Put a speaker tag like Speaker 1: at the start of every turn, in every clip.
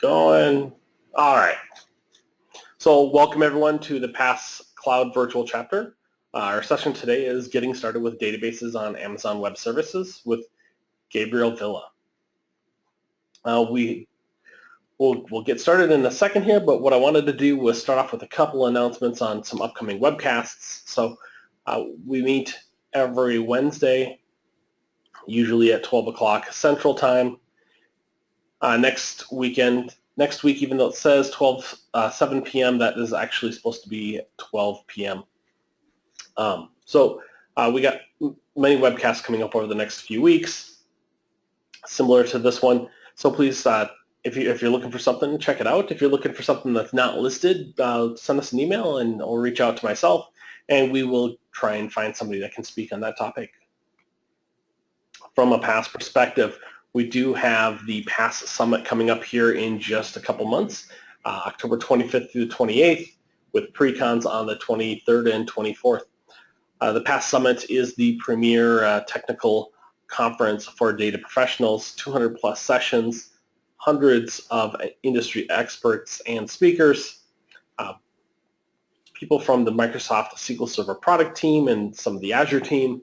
Speaker 1: Going. All right. So welcome everyone to the PaaS Cloud Virtual Chapter. Our session today is getting started with databases on Amazon Web Services with Gabriel Villa. We'll get started in a second here, but what I wanted to do was start off with a couple announcements on some upcoming webcasts. So we meet every Wednesday, usually at 12 o'clock Central Time. Next week, even though it says 7 p.m., that is actually supposed to be 12 p.m. We got many webcasts coming up over the next few weeks, similar to this one. So please, if you're looking for something, check it out. If you're looking for something that's not listed, send us an email or reach out to myself, and we will try and find somebody that can speak on that topic. From a PaaS perspective, we do have the PaaS Summit coming up here in just a couple months, October 25th through the 28th, with pre-cons on the 23rd and 24th. The PaaS Summit is the premier technical conference for data professionals, 200 plus sessions, hundreds of industry experts and speakers, people from the Microsoft SQL Server product team and some of the Azure team.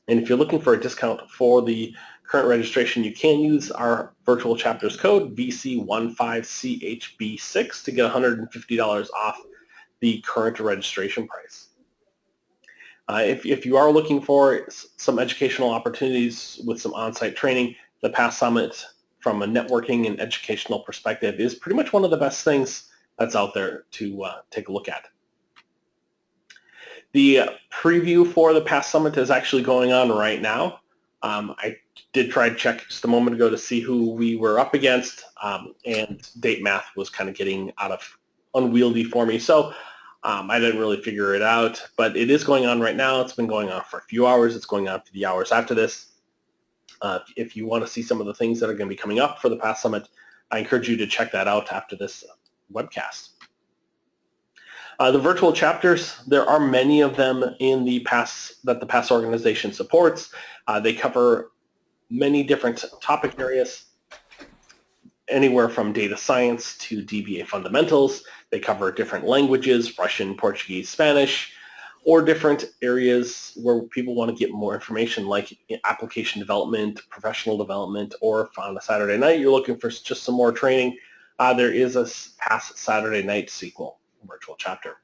Speaker 1: And if you're looking for a discount for the current registration, you can use our virtual chapters code VC15CHB6 to get $150 off the current registration price. If you are looking for some educational opportunities with some on-site training, the PaaS Summit from a networking and educational perspective is pretty much one of the best things that's out there to take a look at. The preview for the PaaS Summit is actually going on right now. I did try to check just a moment ago to see who we were up against, and date math was kind of getting out of unwieldy for me, so I didn't really figure it out, but it is going on right now. It's been going on for a few hours. It's going on for the hours after this. If you want to see some of the things that are going to be coming up for the PaaS Summit, I encourage you to check that out after this webcast. The virtual chapters, there are many of them in the PaaS that the PaaS organization supports. They cover many different topic areas, anywhere from data science to DBA fundamentals. They cover different languages, Russian, Portuguese, Spanish, or different areas where people want to get more information like application development, professional development, or if on a Saturday night you're looking for just some more training, there is a PaaS Saturday Night SQL virtual chapter.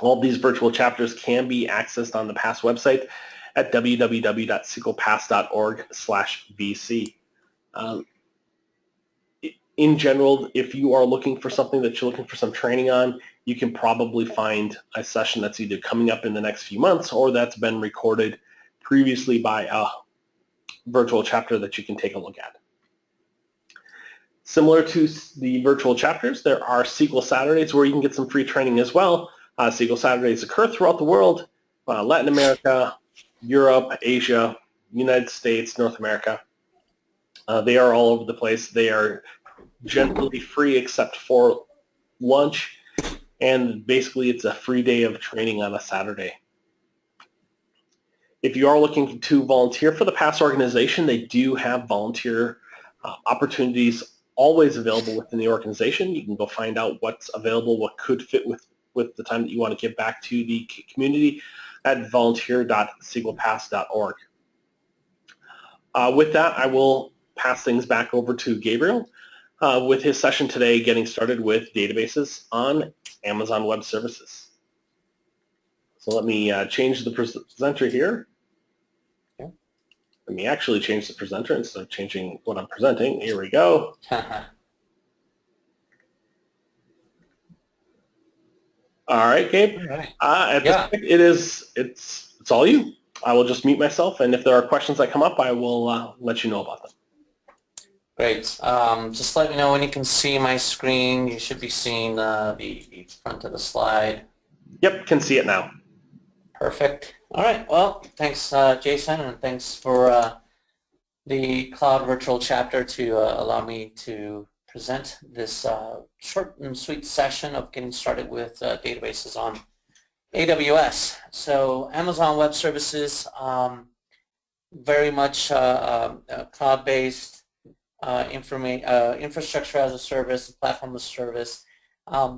Speaker 1: All these virtual chapters can be accessed on the PaaS website at www.sqlpaas.org/VC. In general, if you are looking for something that you're looking for some training on, you can probably find a session that's either coming up in the next few months or that's been recorded previously by a virtual chapter that you can take a look at. Similar to the virtual chapters, there are SQL Saturdays where you can get some free training as well. SQL Saturdays occur throughout the world, Latin America, Europe, Asia, United States, North America. They are all over the place. They are generally free except for lunch, and basically it's a free day of training on a Saturday. If you are looking to volunteer for the PaaS organization, they do have volunteer opportunities always available within the organization. You can go find out what's available, what could fit with the time that you want to give back to the community at volunteer.sqlpaas.org. With that, I will pass things back over to Gabriel with his session today, getting started with databases on Amazon Web Services. So let me change the presenter here.
Speaker 2: Okay.
Speaker 1: Let me actually change the presenter instead of changing what I'm presenting. Here we go. All right, Gabe.
Speaker 2: All right.
Speaker 1: At this point, it's all you. I will just mute myself, and if there are questions that come up, I will let you know about them.
Speaker 2: Great. Just let me know when you can see my screen. You should be seeing the front of the slide.
Speaker 1: Yep, can see it now.
Speaker 2: Perfect. All right. Well, thanks, Jason, and thanks for the Cloud Virtual Chapter to allow me to present this short and sweet session of getting started with databases on AWS. So Amazon Web Services, very much cloud-based. infrastructure as a service, platform as a service.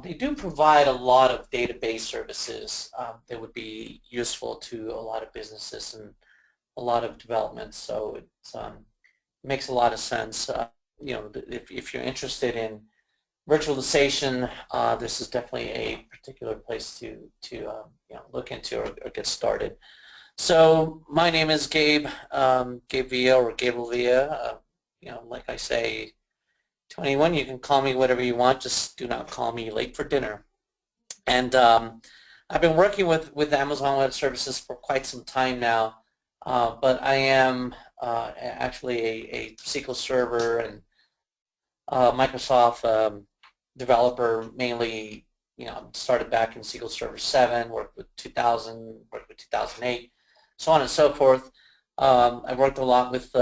Speaker 2: They do provide a lot of database services that would be useful to a lot of businesses and a lot of development. So it makes a lot of sense. You know, if you're interested in virtualization, this is definitely a particular place to you know, look into or get started. So my name is Gabe Villa or Gabriel Villa. You know, like I say, 21. You can call me whatever you want. Just do not call me late for dinner. And I've been working with Amazon Web Services for quite some time now. But I am actually a SQL Server and Microsoft developer, mainly. You know, started back in SQL Server 7, worked with 2000, worked with 2008, so on and so forth. I worked a lot with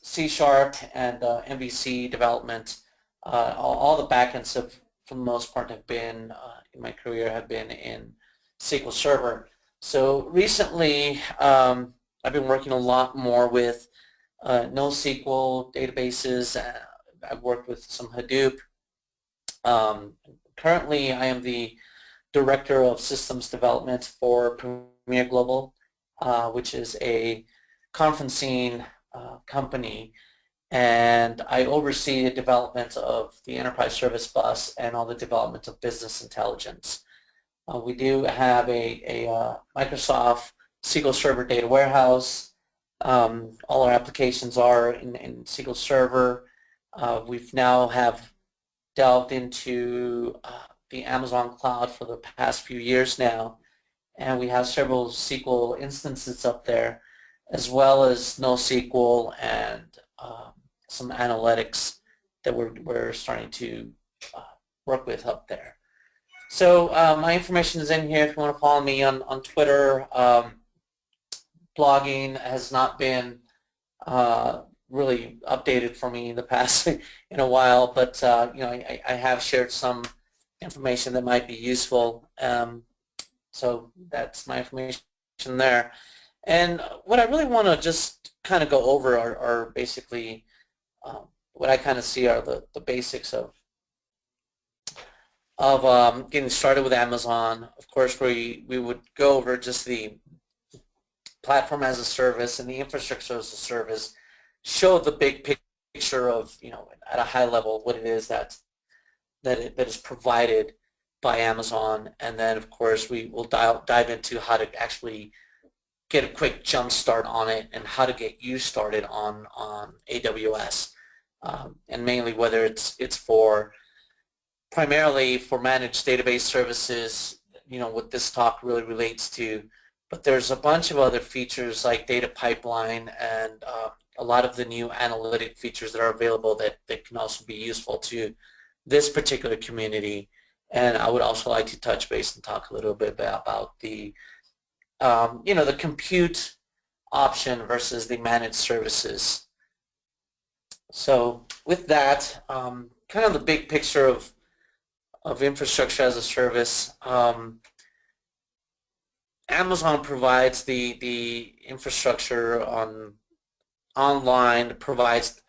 Speaker 2: C# and MVC development. All the backends have, for the most part, have been in my career have been in SQL Server. So recently, I've been working a lot more with NoSQL databases. I've worked with some Hadoop. Currently, I am the Director of Systems Development for Premier Global, which is a conferencing company, and I oversee the development of the Enterprise Service Bus and all the development of business intelligence. We do have a Microsoft SQL Server data warehouse. All our applications are in SQL Server. We've now have delved into the Amazon cloud for the past few years now, and we have several SQL instances up there, as well as NoSQL and some analytics that we're starting to work with up there. So my information is in here if you want to follow me on Twitter. Blogging has not been really updated for me in the past in a while, but you know, I have shared some information that might be useful. So that's my information there. And what I really want to just kind of go over are basically what I kind of see are the basics of getting started with Amazon. Of course, we would go over just the platform as a service and the infrastructure as a service, show the big picture of, you know, at a high level what it is that is provided by Amazon, and then of course we will dive into how to actually get a quick jump start on it and how to get you started on AWS, and mainly whether it's primarily for managed database services, you know, what this talk really relates to. But there's a bunch of other features like data pipeline and a lot of the new analytic features that are available that can also be useful to this particular community. And I would also like to touch base and talk a little bit about the you know, the compute option versus the managed services. So with that, kind of the big picture of infrastructure as a service. Amazon provides the infrastructure online, provides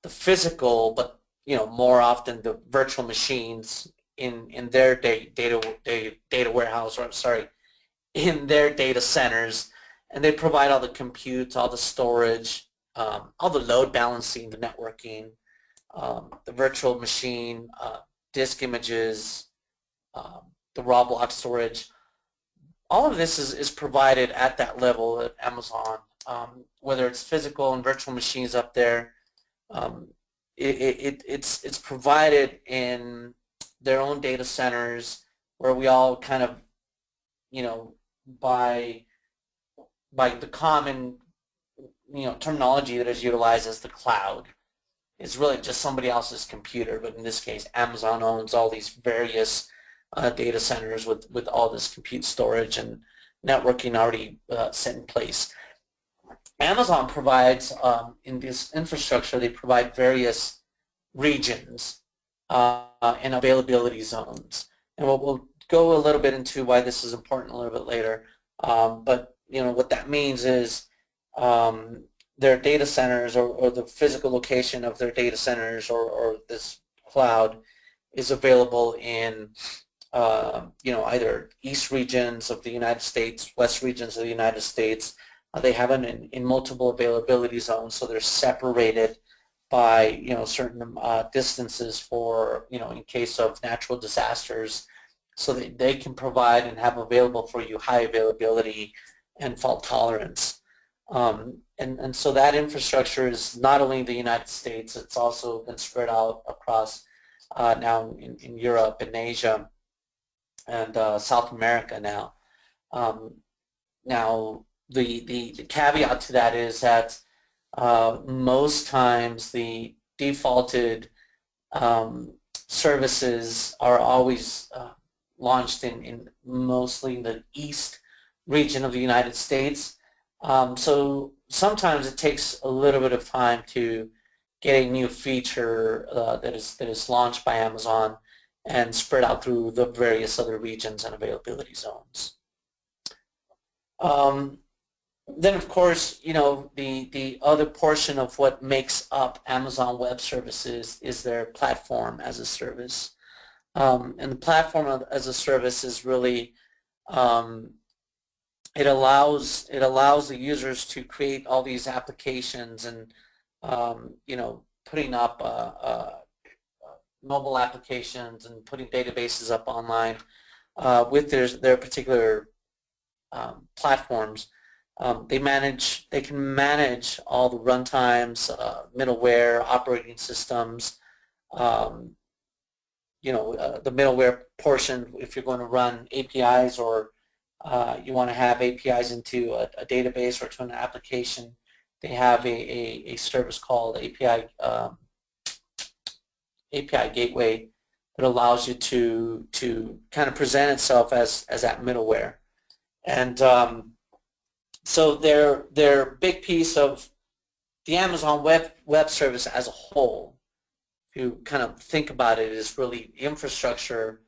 Speaker 2: the physical, but you know, more often the virtual machines in their data warehouse, or sorry, in their data centers, and they provide all the compute, all the storage, all the load balancing, the networking, the virtual machine, disk images, the raw block storage. All of this is provided at that level at Amazon, whether it's physical and virtual machines up there. It's provided in their own data centers, where we all kind of, you know, by the common, you know, terminology that is utilized as the cloud. It's really just somebody else's computer, but in this case, Amazon owns all these various data centers with all this compute storage and networking already set in place. Amazon provides, in this infrastructure, they provide various regions and availability zones. And we'll go a little bit into why this is important a little bit later. But you know, what that means is their data centers or the physical location of their data centers or this cloud is available in either east regions of the United States, west regions of the United States. They have it in multiple availability zones, so they're separated by certain distances for in case of natural disasters, so that they can provide and have available for you high availability and fault tolerance. And so that infrastructure is not only in the United States, it's also been spread out across now in Europe and Asia and South America now. Now the caveat to that is that most times the defaulted services are always launched in mostly in the east region of the United States. So sometimes it takes a little bit of time to get a new feature that is launched by Amazon and spread out through the various other regions and availability zones. Then, of course, the other portion of what makes up Amazon Web Services is their platform as a service. And the platform as a service is really, it allows the users to create all these applications and, putting up mobile applications and putting databases up online with their particular platforms. They can manage all the runtimes, middleware, operating systems, the middleware portion if you're going to run APIs or you want to have APIs into a database or to an application. They have a service called API Gateway that allows you to kind of present itself as that middleware. And so their big piece of the Amazon Web Service as a whole, if you kind of think about it, is really the infrastructure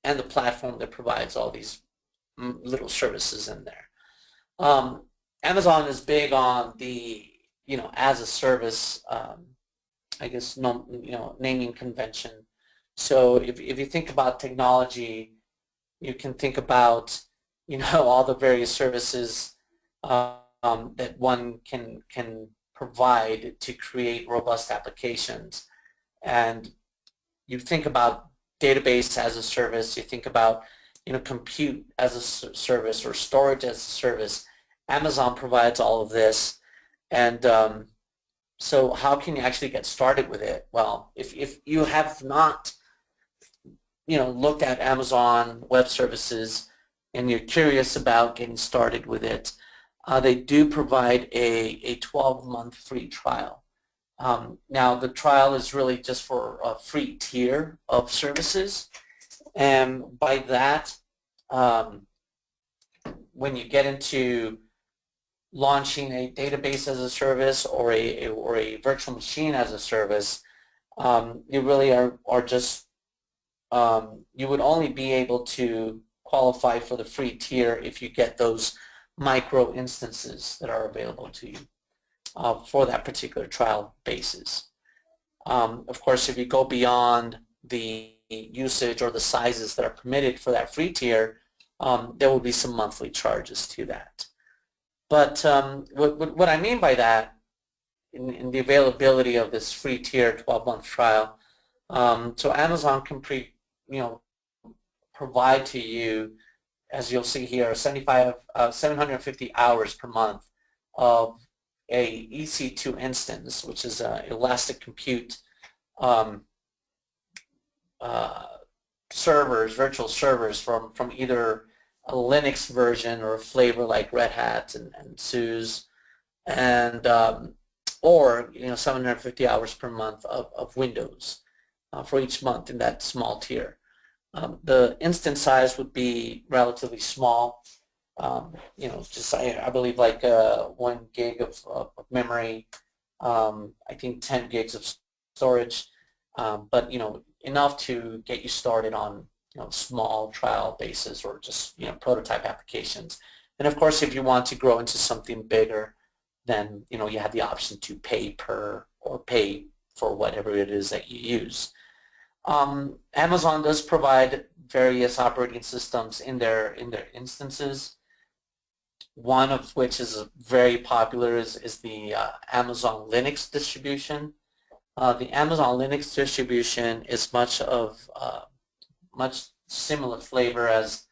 Speaker 2: and the platform that provides all these little services in there. Amazon is big on the as a service, I guess naming convention. So if you think about technology, you can think about all the various services that one can provide to create robust applications. And you think about database as a service, you think about compute as a service or storage as a service. Amazon provides all of this, and so how can you actually get started with it? Well, if you have not looked at Amazon Web Services and you're curious about getting started with it, they do provide a 12-month free trial. Now the trial is really just for a free tier of services, and by that, when you get into launching a database as a service or a virtual machine as a service, you really are just you would only be able to qualify for the free tier if you get those micro instances that are available to you for that particular trial basis. Of course, if you go beyond the usage or the sizes that are permitted for that free tier, there will be some monthly charges to that. But what I mean by that, in the availability of this free tier 12-month trial, so Amazon can provide to you, as you'll see here, 750 hours per month of a EC2 instance, which is an elastic compute servers, virtual servers from either a Linux version or a flavor like Red Hat and SUSE, and or 750 hours per month of Windows for each month in that small tier. The instance size would be relatively small, just I believe like 1 gig of memory, I think 10 gigs of storage, but enough to get you started on small trial basis or just prototype applications. And of course, if you want to grow into something bigger, then you have the option to pay per or pay for whatever it is that you use. Amazon does provide various operating systems in their instances. One of which is very popular is the Amazon Linux distribution. The Amazon Linux distribution is much similar flavor as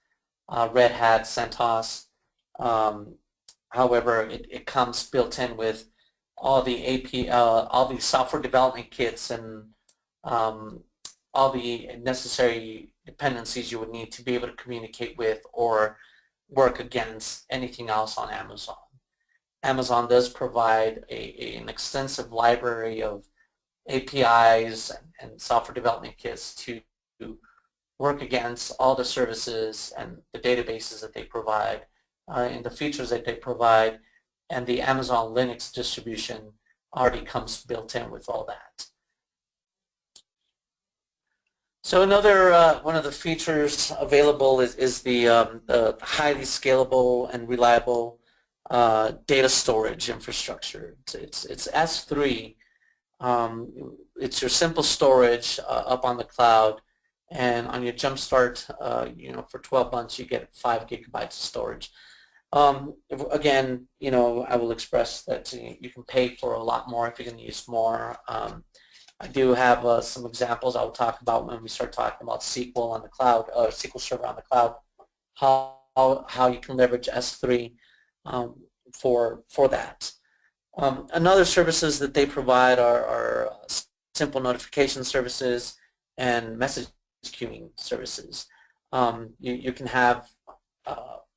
Speaker 2: Red Hat, CentOS. However, it comes built in with all the all the software development kits and all the necessary dependencies you would need to be able to communicate with or work against anything else on Amazon. Amazon does provide an extensive library of APIs and software development kits to work against all the services and the databases that they provide and the features that they provide, and the Amazon Linux distribution already comes built in with all that. So another one of the features available is the highly scalable and reliable data storage infrastructure. It's S3. It's your simple storage up on the cloud, and on your jumpstart, for 12 months you get 5 gigabytes of storage. Again, I will express that you can pay for a lot more if you can use more. I do have some examples I will talk about when we start talking about SQL on the cloud, SQL Server on the cloud, how you can leverage S3 for that. Another services that they provide are simple notification services and message queuing services.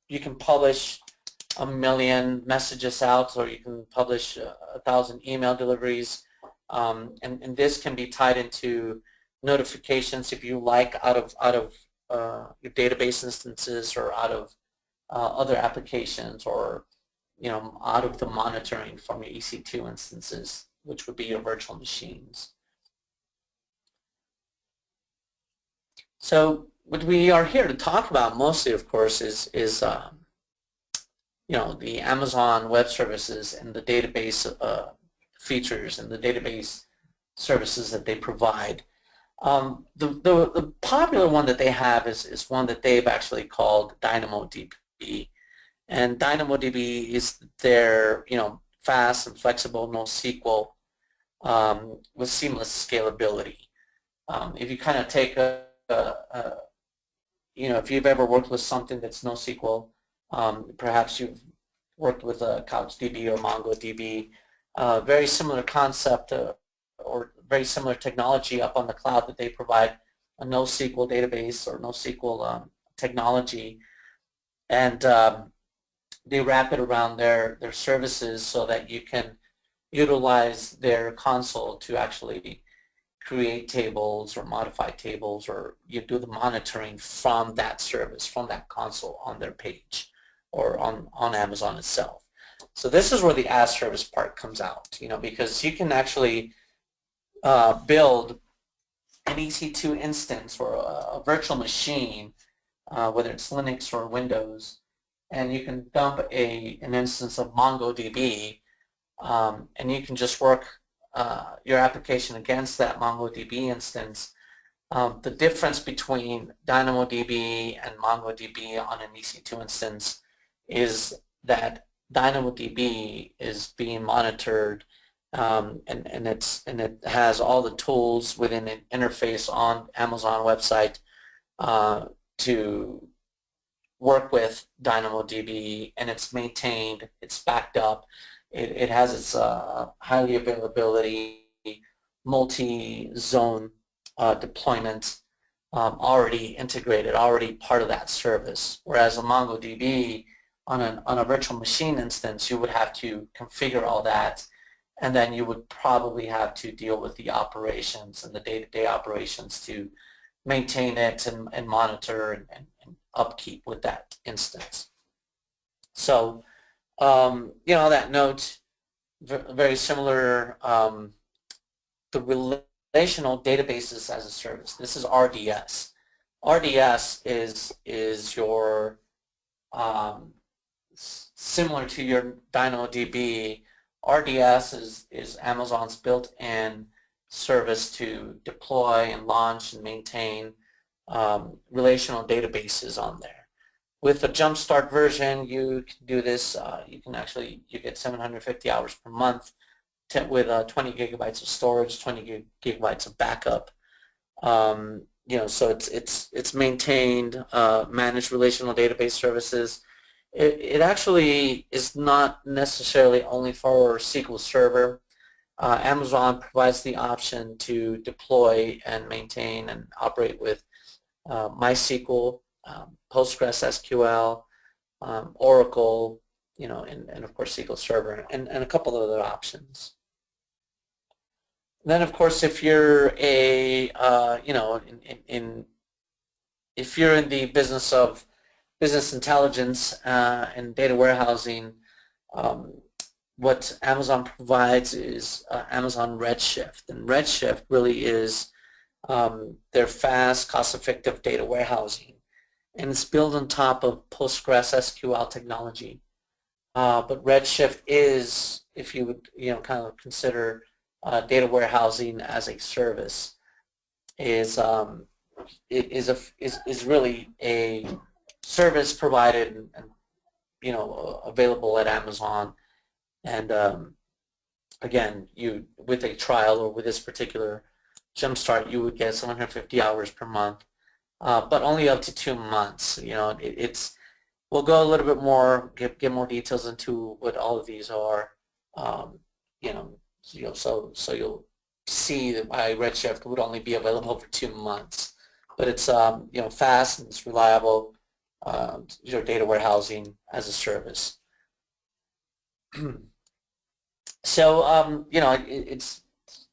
Speaker 2: You can publish 1 million messages out, or you can publish 1,000 email deliveries. And this can be tied into notifications if you like out of your database instances or out of other applications, or out of the monitoring from your EC2 instances, which would be your virtual machines. So what we are here to talk about mostly, of course, is the Amazon Web Services and the database features and the database services that they provide. The popular one that they have is one that they've actually called DynamoDB. And DynamoDB is their fast and flexible NoSQL with seamless scalability. If you kind of take if you've ever worked with something that's NoSQL, perhaps you've worked with CouchDB or MongoDB, very similar concept or very similar technology up on the cloud that they provide, a NoSQL database or NoSQL technology, and they wrap it around their services so that you can utilize their console to actually create tables or modify tables, or you do the monitoring from that service, from that console on their page or on Amazon itself. So this is where the as service part comes out, because you can actually build an EC2 instance or a virtual machine, whether it's Linux or Windows, and you can dump an instance of MongoDB, and you can just work your application against that MongoDB instance. The difference between DynamoDB and MongoDB on an EC2 instance is that DynamoDB is being monitored, and it has all the tools within an interface on Amazon website to work with DynamoDB, and it's maintained, it's backed up, it has its highly availability, multi-zone deployment already integrated, already part of that service. Whereas a MongoDB on a virtual machine instance, you would have to configure all that, and then you would probably have to deal with the operations and the day-to-day operations to maintain it and monitor and upkeep with that instance. So, on that note, very similar, the relational databases as a service. This is RDS. RDS is your similar to your DynamoDB, RDS is Amazon's built-in service to deploy and launch and maintain relational databases on there. With the Jumpstart version, you can do this. You get 750 hours per month with 20 gigabytes of storage, 20 gigabytes of backup. So it's maintained, managed relational database services. It actually is not necessarily only for SQL Server. Amazon provides the option to deploy and maintain and operate with MySQL, Postgres SQL, Oracle, and of course SQL Server, and a couple of other options. Then, of course, if you're if you're in the business of business intelligence and data warehousing, what Amazon provides is Amazon Redshift, and Redshift really is their fast, cost-effective data warehousing, and it's built on top of Postgres SQL technology. But Redshift is, if you would kind of consider data warehousing as a service, is really a service provided and available at Amazon. And again, with a trial or with this particular Jumpstart, you would get 750 hours per month, but only up to 2 months. We'll go a little bit more, get more details into what all of these are. So you'll see that why Redshift would only be available for 2 months, but it's fast and it's reliable. Data warehousing as a service. So it's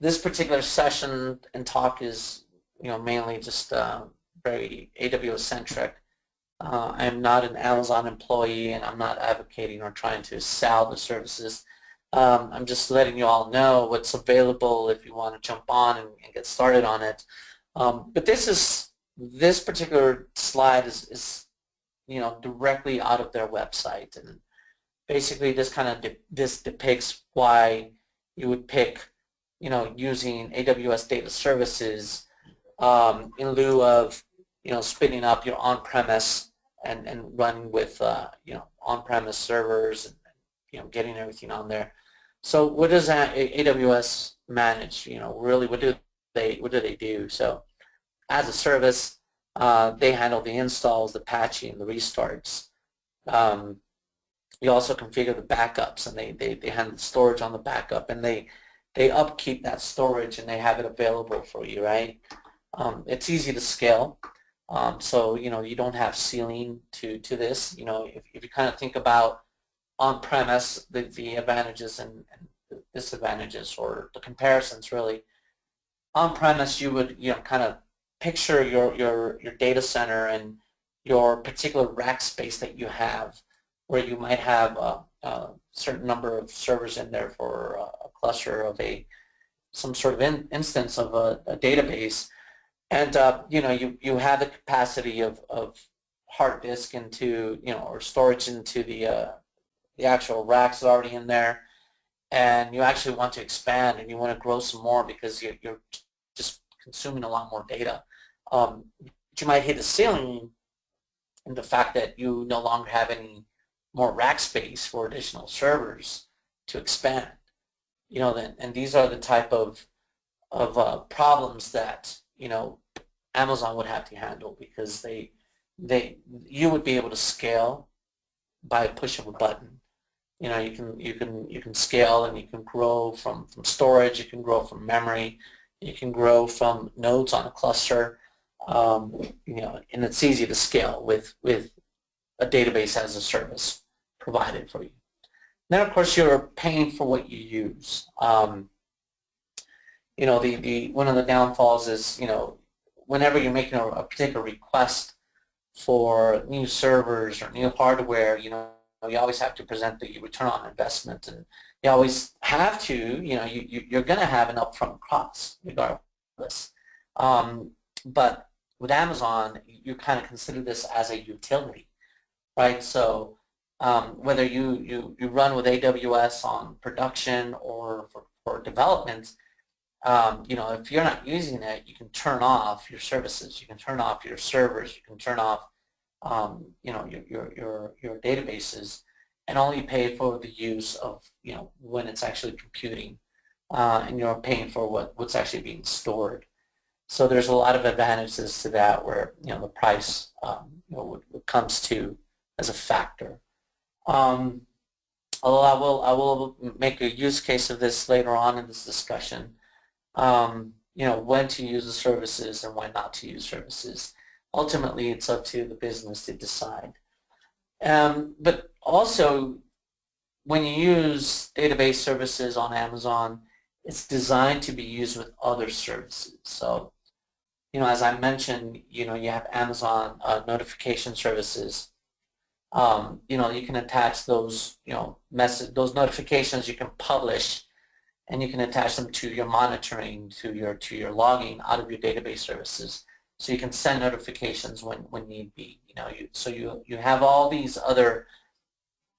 Speaker 2: this particular session and talk is mainly just very AWS centric. I'm not an Amazon employee, and I'm not advocating or trying to sell the services. I'm just letting you all know what's available if you want to jump on and get started on it. But this particular slide is directly out of their website, and basically this depicts why you would pick using AWS data services in lieu of spinning up your on-premise and running with on-premise servers and getting everything on there. So what does AWS manage? Really, what do they do? So as a service, they handle the installs, the patching, the restarts. You also configure the backups, and they handle the storage on the backup, and they upkeep that storage, and they have it available for you, right? It's easy to scale, so you don't have ceiling to this. If you kind of think about on-premise, the advantages and disadvantages, or the comparisons really. On-premise, you would kind of picture your data center and your particular rack space that you have, where you might have a certain number of servers in there for a cluster of some sort of instance of a database, and you have the capacity of hard disk into or storage into the actual racks already in there, and you actually want to expand and you want to grow some more because you're just consuming a lot more data. But you might hit a ceiling in the fact that you no longer have any more rack space for additional servers to expand. And these are the type of problems that Amazon would have to handle, because you would be able to scale by a push of a button. You can scale, and you can grow from storage, you can grow from memory, you can grow from nodes on a cluster, and it's easy to scale with a database as a service provided for you. Then, of course, you're paying for what you use. One of the downfalls is whenever you're making a particular request for new servers or new hardware, you always have to present the return on investment, and you always have to, you're going to have an upfront cost regardless. But with Amazon, you kind of consider this as a utility, right? So whether you run with AWS on production or for development, if you're not using it, you can turn off your services, you can turn off your servers, you can turn off your databases, and only pay for the use of when it's actually computing, and you're paying for what's actually being stored. So there's a lot of advantages to that, where the price comes to as a factor. Although I will make a use case of this later on in this discussion. When to use the services and when not to use services. Ultimately, it's up to the business to decide. But also, when you use database services on Amazon, it's designed to be used with other services. So, as I mentioned, you have Amazon notification services. You can attach those, those notifications you can publish, and you can attach them to your monitoring, to your logging out of your database services. So you can send notifications when need be. So you have all these other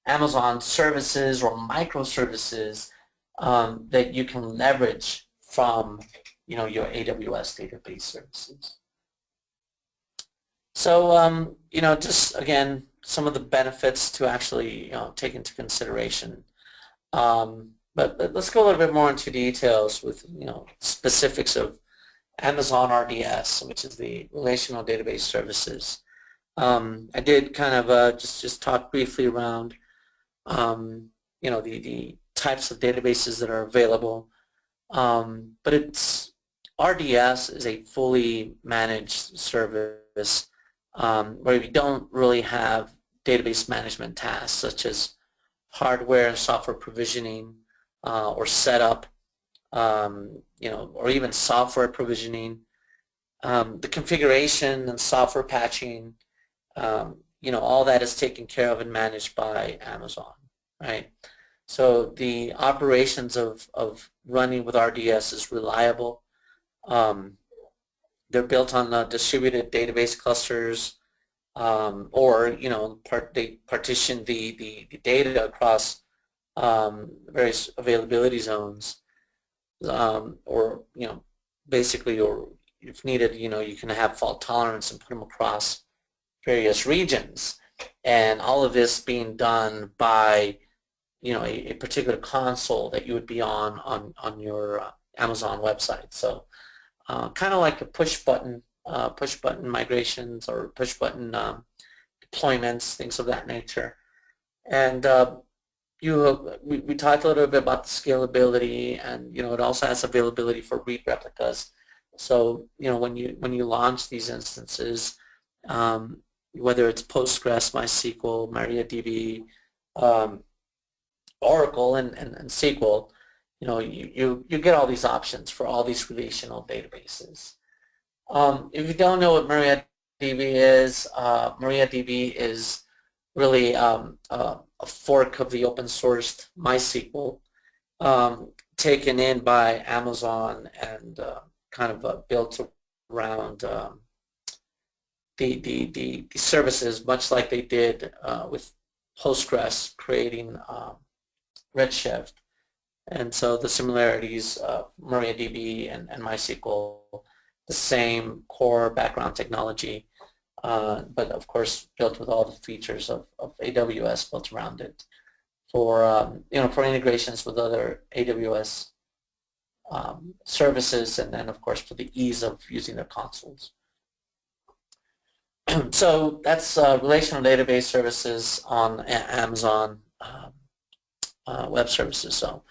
Speaker 2: Amazon services or microservices that you can leverage from your AWS database services. So just again, some of the benefits to actually take into consideration. But let's go a little bit more into details with specifics of Amazon RDS, which is the Relational Database Services. I did kind of just talk briefly around the types of databases that are available, but RDS is a fully managed service where we don't really have database management tasks such as hardware and software provisioning or setup, or even software provisioning, the configuration and software patching, all that is taken care of and managed by Amazon, right? So the operations of running with RDS is reliable. They're built on distributed database clusters, or they partition the data across various availability zones, or basically, or if needed, you can have fault tolerance and put them across various regions, and all of this being done by a particular console that you would be on your Amazon website. So kind of like a push button migrations or push button deployments, things of that nature. And we talked a little bit about the scalability, and it also has availability for read replicas. So when you launch these instances, whether it's Postgres, MySQL, MariaDB, Oracle, and SQL, you get all these options for all these relational databases. If you don't know what MariaDB is really a fork of the open sourced MySQL, taken in by Amazon and kind of built around the services, much like they did with Postgres, creating Redshift. And so the similarities of MariaDB and MySQL, the same core background technology, but of course built with all the features of AWS built around it for for integrations with other AWS services, and then of course for the ease of using their consoles. So that's relational database services on Amazon Web Services. So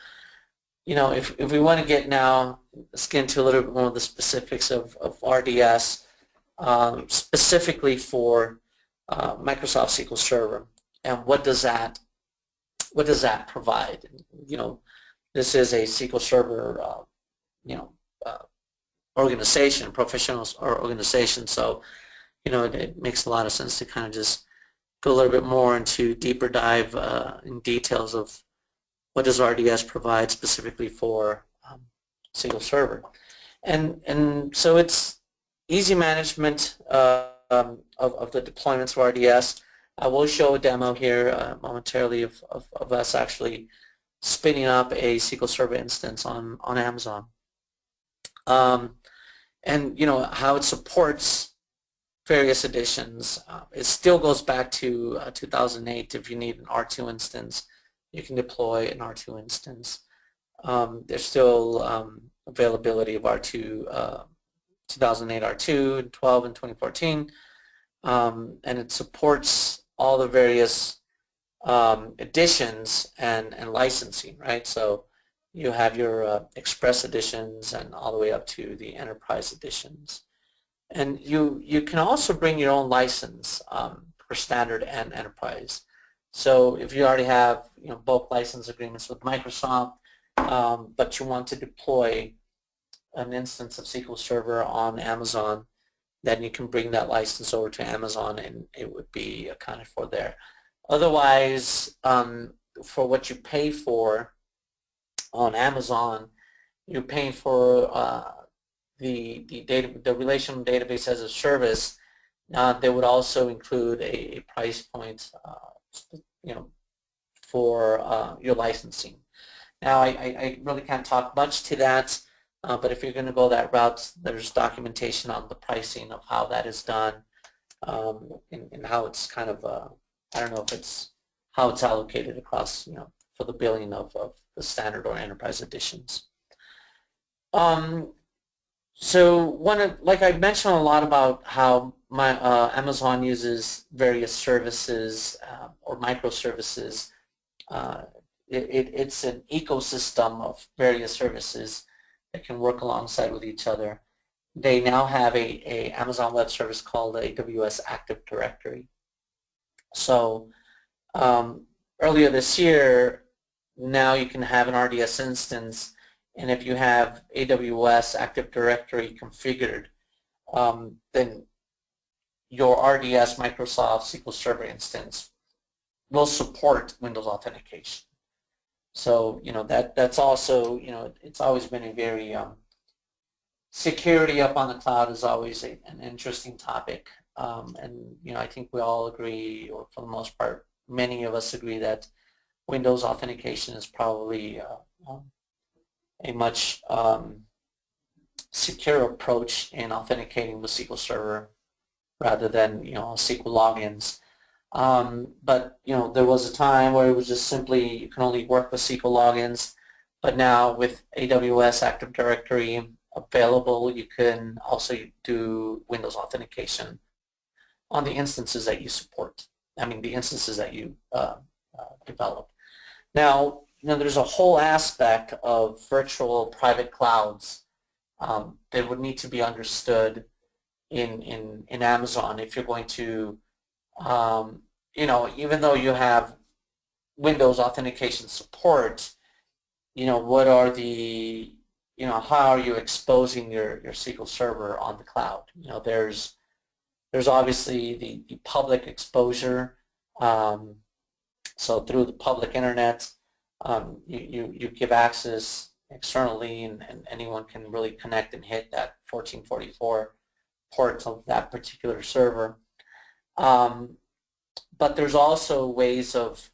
Speaker 2: if we want to get now, let's get into a little bit more of the specifics of RDS, specifically for Microsoft SQL Server, and what does that provide? This is a SQL Server organization, professional organization, so it makes a lot of sense to kind of just go a little bit more into deeper dive in details of what does RDS provide specifically for SQL Server. And so it's easy management of the deployments of RDS. I will show a demo here momentarily of us actually spinning up a SQL Server instance on Amazon. And how it supports various editions. It still goes back to 2008. If you need an R2 instance, you can deploy an R2 instance. There's still availability of R2, 2008 R2, and 12 and 2014, and it supports all the various editions and licensing, right? So you have your Express editions and all the way up to the Enterprise editions. And you can also bring your own license for Standard and Enterprise. So if you already have bulk license agreements with Microsoft, but you want to deploy an instance of SQL Server on Amazon, then you can bring that license over to Amazon and it would be accounted for there. Otherwise, for what you pay for on Amazon, you're paying for the relational database as a service. They would also include a price point, for your licensing. Now, I really can't talk much to that, but if you're going to go that route, there's documentation on the pricing of how that is done, and how it's kind of, I don't know if it's how it's allocated across, for the billing of the Standard or Enterprise editions. So like I mentioned a lot about how Amazon uses various services or microservices. It's an ecosystem of various services that can work alongside with each other. They now have a Amazon Web Service called AWS Active Directory. So earlier this year, now you can have an RDS instance, and if you have AWS Active Directory configured, then your RDS Microsoft SQL Server instance will support Windows authentication. So that's also, it's always been a very security up on the cloud is always an interesting topic, and I think we all agree, or for the most part, many of us agree that Windows authentication is probably a much secure approach in authenticating with SQL Server rather than SQL logins. But there was a time where it was just simply you can only work with SQL logins, but now with AWS Active Directory available, you can also do Windows authentication on the instances that you support. I mean, the instances that you develop. Now, there's a whole aspect of virtual private clouds that would need to be understood in Amazon if you're going to, even though you have Windows authentication support, what are the, how are you exposing your SQL Server on the cloud? There's obviously the public exposure. So through the public internet, you give access externally, and anyone can really connect and hit that 1444 port of that particular server. But there's also ways of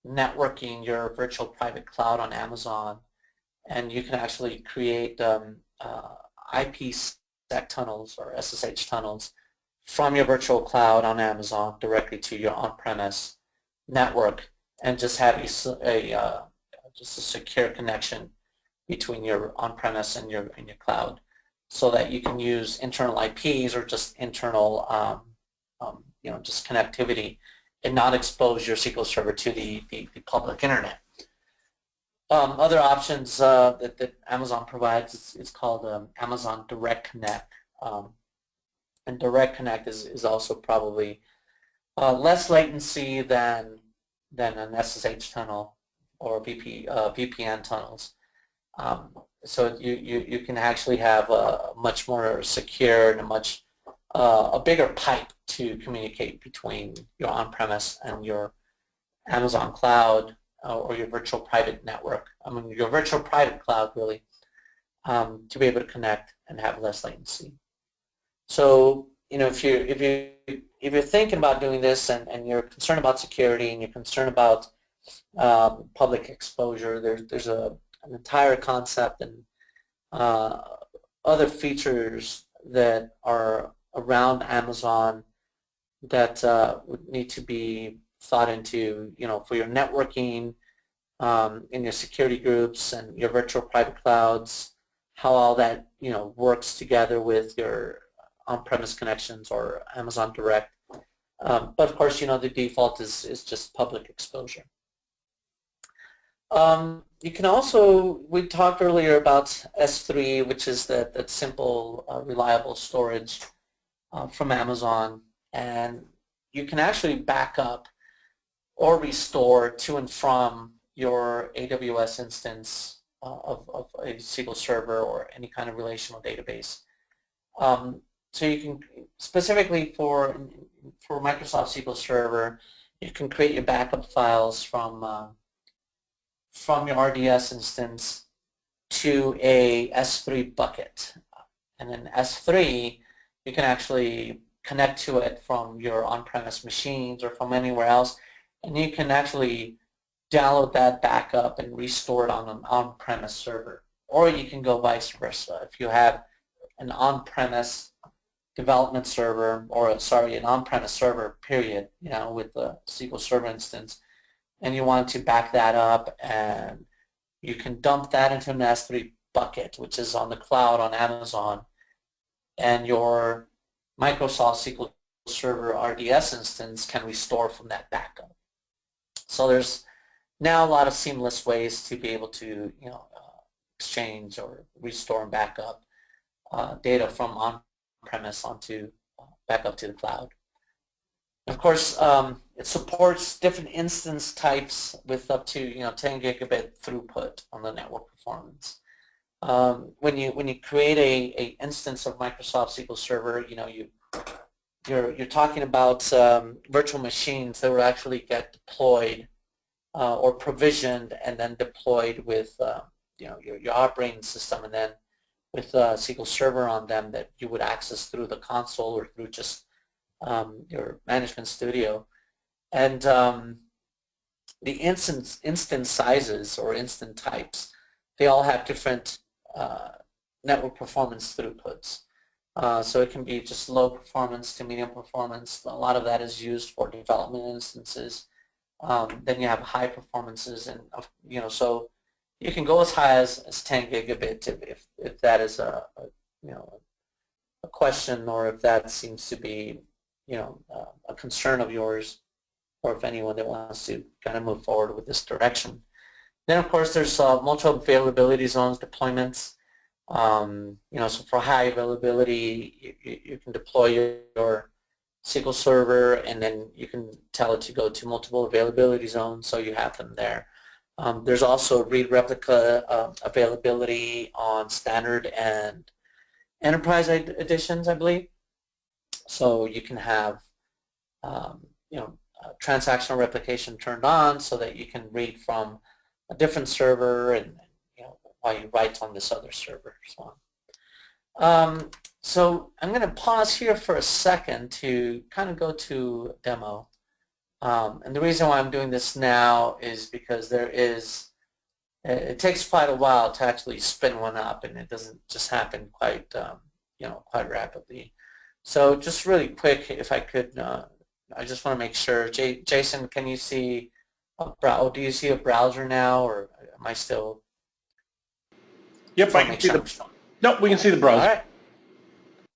Speaker 2: networking your virtual private cloud on Amazon, and you can actually create IPsec tunnels or SSH tunnels from your virtual cloud on Amazon directly to your on-premise network, and just have a secure connection between your on-premise and your cloud, so that you can use internal IPs or just internal just connectivity, and not expose your SQL Server to the public internet. Other options that Amazon provides, it's called Amazon Direct Connect, and Direct Connect is also probably less latency than an SSH tunnel or VPN tunnels. So you can actually have a much more secure and a bigger pipe to communicate between your on-premise and your Amazon cloud or your virtual private network. I mean, your virtual private cloud, really, to be able to connect and have less latency. So, if you're thinking about doing this and you're concerned about security and you're concerned about public exposure, there's an entire concept and other features that are around Amazon that would need to be thought into, for your networking, in your security groups and your virtual private clouds, how all that works together with your on-premise connections or Amazon Direct. But of course, the default is just public exposure. You can also, we talked earlier about S3, which is that simple, reliable storage from Amazon, and you can actually back up or restore to and from your AWS instance of a SQL Server or any kind of relational database. So you can, specifically for Microsoft SQL Server, you can create your backup files from your RDS instance to a S3 bucket. And then S3, you can actually connect to it from your on-premise machines or from anywhere else, and you can actually download that backup and restore it on an on-premise server. Or you can go vice versa. If you have an on-premise development server, or sorry, an on-premise server, period, with the SQL Server instance, and you want to back that up, and you can dump that into an S3 bucket, which is on the cloud on Amazon, and your Microsoft SQL Server RDS instance can restore from that backup. So there's now a lot of seamless ways to be able to exchange or restore and back up data from on-premise onto back up to the cloud. Of course, it supports different instance types with up to 10 gigabit throughput on the network performance. When you create a instance of Microsoft SQL Server, you're talking about virtual machines that will actually get deployed or provisioned and then deployed with your operating system, and then with SQL Server on them that you would access through the console or through just your management studio. And the instance sizes or instance types, they all have different network performance throughputs. So it can be just low performance to medium performance. A lot of that is used for development instances. Then you have high performances, and so you can go as high as 10 gigabit if that is a question, or if that seems to be a concern of yours, or if anyone that wants to kind of move forward with this direction. Then of course there's multiple availability zones deployments. So for high availability, you can deploy your SQL Server, and then you can tell it to go to multiple availability zones, so you have them there. There's also read replica availability on standard and enterprise editions, I believe. So you can have transactional replication turned on so that you can read from a different server and while you write on this other server. So I'm going to pause here for a second to kind of go to a demo. And the reason why I'm doing this now is because it takes quite a while to actually spin one up, and it doesn't just happen quite quite rapidly. So just really quick, if I could, I just want to make sure. Jason, can you see do you see a browser now, or am I still?
Speaker 1: Yep, I can see the. Nope, we can see the browser.
Speaker 2: All right.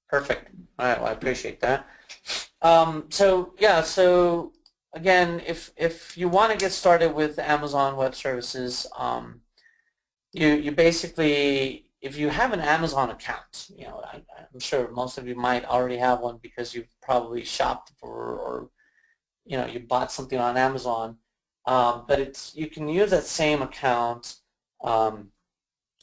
Speaker 2: Perfect. All right. Well, I appreciate that. So yeah. So again, if you want to get started with Amazon Web Services, you basically, if you have an Amazon account, I'm sure most of you might already have one because you've probably shopped for, or you bought something on Amazon. But you can use that same account,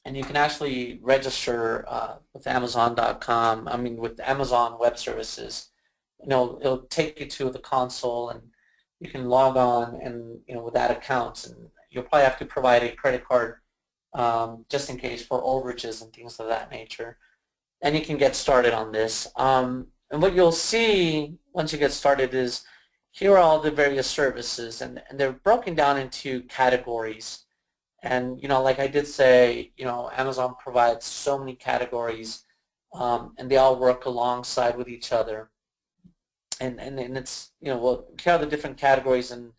Speaker 2: and you can actually register with Amazon.com. I mean, with Amazon Web Services, it'll take you to the console, and you can log on, and with that account, and you'll probably have to provide a credit card just in case for overages and things of that nature. And you can get started on this. And what you'll see once you get started is here are all the various services, and they're broken down into categories. And like I did say, Amazon provides so many categories, and they all work alongside with each other. And it's well, here are the different categories, and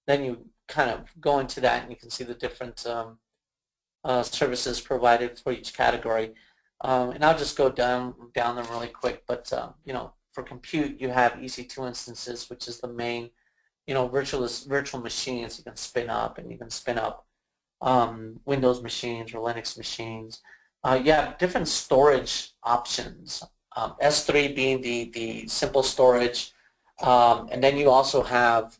Speaker 2: then you kind of go into that, and you can see the different services provided for each category. And I'll just go down them really quick. But for compute, you have EC2 instances, which is the main virtual machines you can spin up, and you can spin up Windows machines or Linux machines. You have different storage options. S3 being the simple storage, and then you also have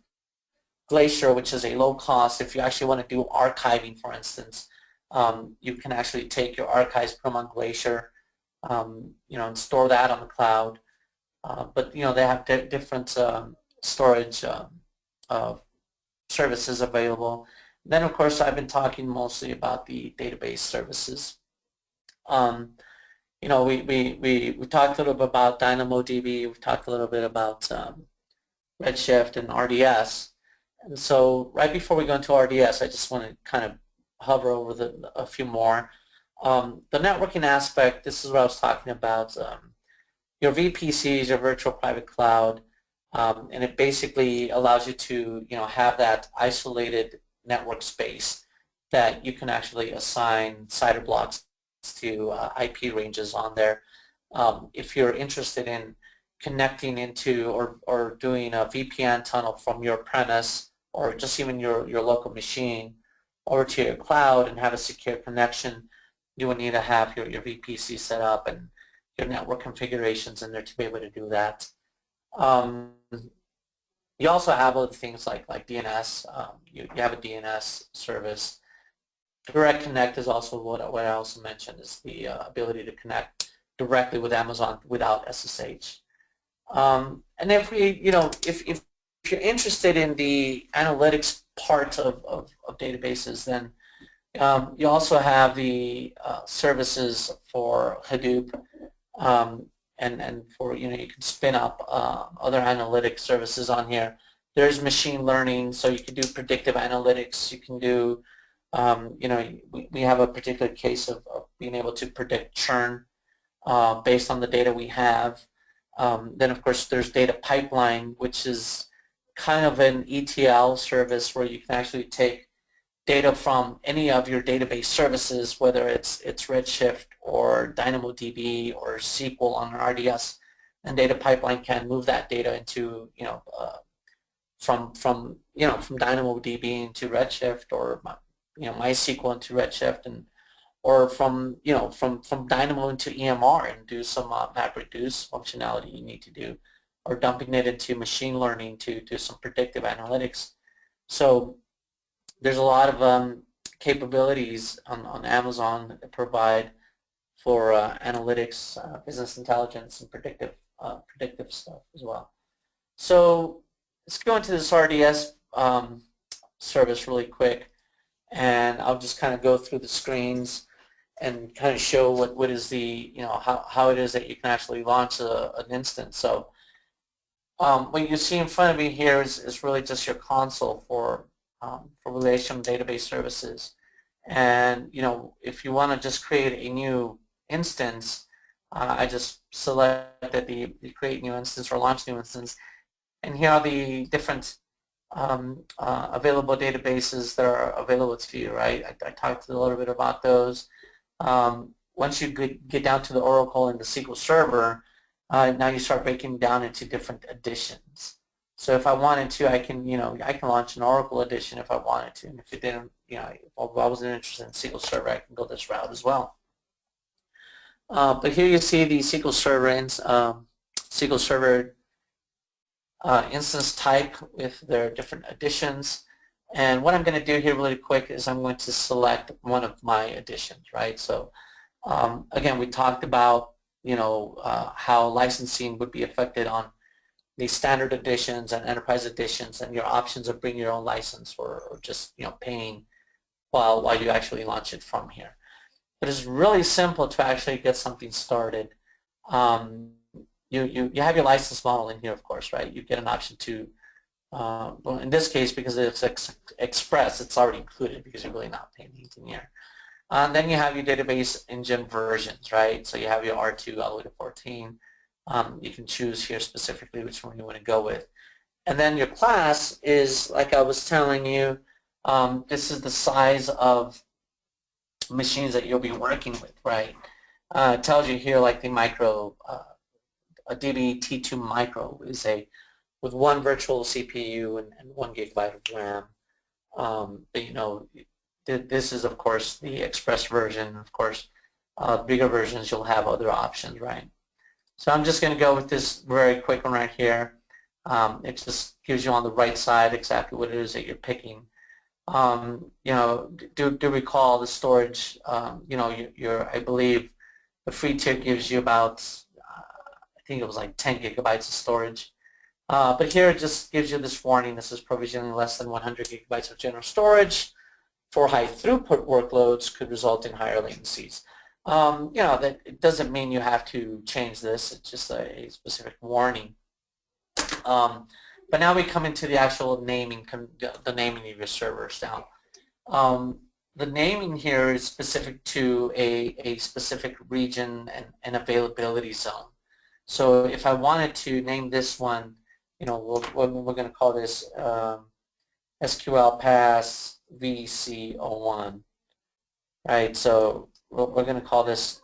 Speaker 2: Glacier, which is a low cost. If you actually want to do archiving, for instance, you can actually take your archives, put them on Glacier, and store that on the cloud. But they have different storage services available. Then, of course, I've been talking mostly about the database services. We talked a little bit about DynamoDB. We talked a little bit about Redshift and RDS. And so right before we go into RDS, I just want to kind of hover over a few more. The networking aspect, this is what I was talking about. Your VPCs, your virtual private cloud, and it basically allows you to have that isolated network space that you can actually assign CIDR blocks to IP ranges on there. If you're interested in connecting into or doing a VPN tunnel from your premise or just even your local machine over to your cloud and have a secure connection, you would need to have your VPC set up and your network configurations in there to be able to do that. You also have other things like DNS. You have a DNS service. Direct Connect is also what I also mentioned, is the ability to connect directly with Amazon without SSH. And if if you're interested in the analytics part of databases, then you also have the services for Hadoop, and for you can spin up other analytics services on here. There's machine learning, so you can do predictive analytics. You can do we have a particular case of being able to predict churn based on the data we have. Then, of course, there's data pipeline, which is kind of an ETL service where you can actually take data from any of your database services, whether it's Redshift or DynamoDB or SQL on an RDS, and data pipeline can move that data into from DynamoDB into Redshift, or MySQL into Redshift, and or from Dynamo into EMR and do some MapReduce functionality you need to do, or dumping it into machine learning to do some predictive analytics. So there's a lot of capabilities on Amazon that they provide for analytics, business intelligence, and predictive stuff as well. So let's go into this RDS service really quick, and I'll just kind of go through the screens and kind of show what is the how it is that you can actually launch an instance. So what you see in front of me here is really just your console for relational database services. And if you want to just create a new instance, I just selected the create new instance or launch new instance, and here are the different available databases that are available to you. Right, I talked a little bit about those. Once you get down to the Oracle and the SQL Server, now you start breaking down into different editions. So if I wanted to, I can launch an Oracle edition if I wanted to, and if it didn't, if I wasn't interested in SQL Server, I can go this route as well. But here you see the SQL Server instance type with their different editions. And what I'm going to do here really quick is I'm going to select one of my editions, right? So again, we talked about how licensing would be affected on the standard editions and enterprise editions, and your options of bring your own license or just paying while you actually launch it from here. But it's really simple to actually get something started. you have your license model in here, of course, right? You get an option to, well, in this case, because it's Express, it's already included because you're really not paying anything here. Then you have your database engine versions, right? So you have your R2 all the way to 14. You can choose here specifically which one you want to go with. And then your class is, like I was telling you, this is the size of machines that you'll be working with, right? It tells you here like the micro, a DB-T2 micro is with one virtual CPU and 1 gigabyte of RAM. But, you know, this is of course the Express version. Of course, bigger versions you'll have other options, right? So I'm just going to go with this very quick one right here. It just gives you on the right side exactly what it is that you're picking. You know, do recall the storage. You know, I believe the free tier gives you about, I think it was like 10 gigabytes of storage. But here it just gives you this warning. This is provisioning less than 100 gigabytes of general storage for high throughput workloads could result in higher latencies. You know, that it doesn't mean you have to change this. It's just a specific warning. But now we come into the actual naming, the naming of your servers now. The naming here is specific to a specific region and availability zone. So if I wanted to name this one, you know, we're going to call this SQL Pass VC01, right? So we're going to call this,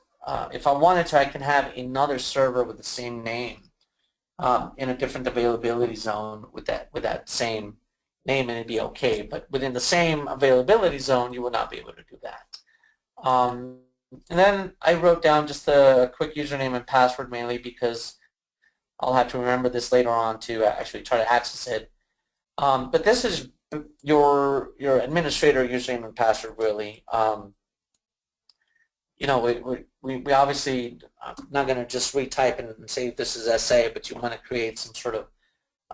Speaker 2: if I wanted to, I can have another server with the same name in a different availability zone with that same name, and it'd be okay. But within the same availability zone, you would not be able to do that. And then I wrote down just a quick username and password, mainly because I'll have to remember this later on to actually try to access it. But this is your administrator username and password, really. You know, we obviously not going to just retype and say this is SA, but you want to create some sort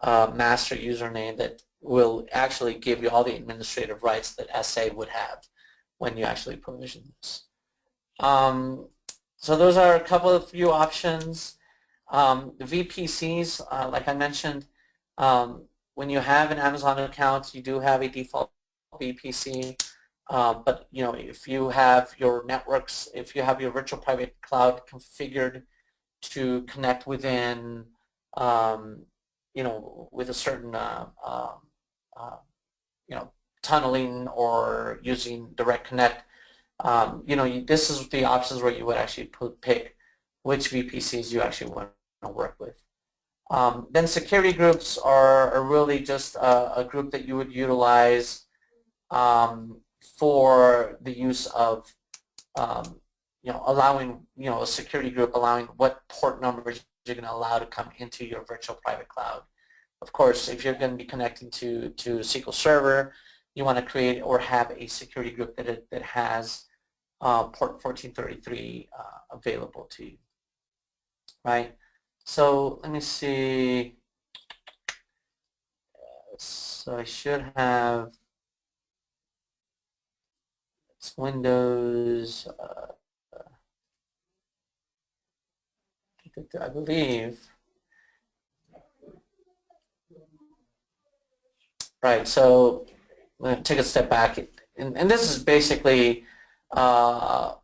Speaker 2: of master username that will actually give you all the administrative rights that SA would have when you actually provision this. So those are a couple of few options. The VPCs, like I mentioned, when you have an Amazon account, you do have a default VPC. But you know, if you have your networks, if you have your virtual private cloud configured to connect within, you know, with a certain, you know, tunneling or using direct connect, you know, this is the options where you would actually pick which VPCs you actually want to work with. Then security groups are really just a group that you would utilize for the use of, you know, allowing, you know, a security group allowing what port numbers you're going to allow to come into your virtual private cloud. Of course, if you're going to be connecting to SQL Server, you want to create or have a security group that has port 1433 available to you, right? So let me see. So I should have it's Windows. I believe. Right. So I'm going to take a step back, and this is basically a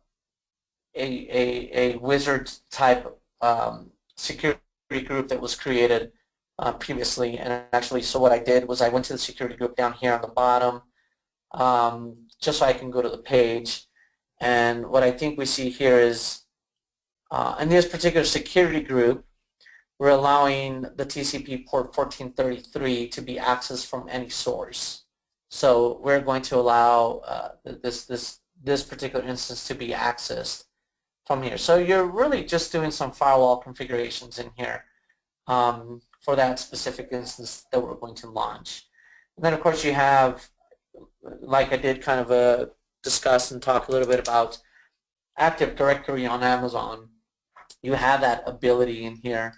Speaker 2: wizard type security group that was created previously. And actually, so what I did was I went to the security group down here on the bottom, just so I can go to the page. And what I think we see here is, in this particular security group, we're allowing the TCP port 1433 to be accessed from any source. So we're going to allow this particular instance to be accessed from here. So you're really just doing some firewall configurations in here for that specific instance that we're going to launch. And then of course you have, like I did kind of discuss and talk a little bit about Active Directory on Amazon. You have that ability in here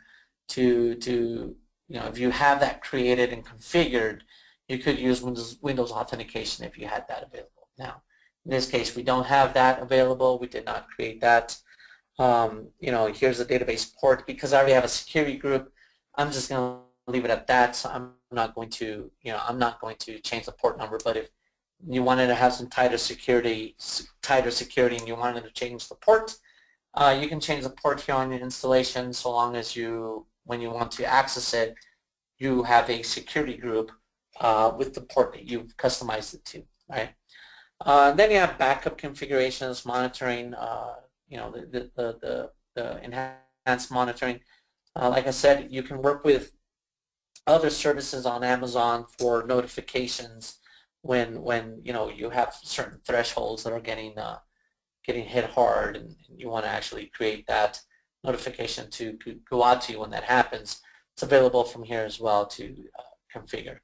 Speaker 2: to you know, if you have that created and configured, you could use Windows authentication if you had that available. Now, in this case, we don't have that available. We did not create that. you know, here's a database port. Because I already have a security group, I'm just going to leave it at that. So I'm not going to, you know, I'm not going to change the port number. But if you wanted to have some tighter security, and you wanted to change the port, you can change the port here on your installation, so long as you, when you want to access it, you have a security group with the port that you've customized it to, right? Then you have backup configurations, monitoring, you know, the enhanced monitoring. Like I said, you can work with other services on Amazon for notifications when you know, you have certain thresholds that are getting hit hard, and you want to actually create that notification to go out to you when that happens. It's available from here as well to configure.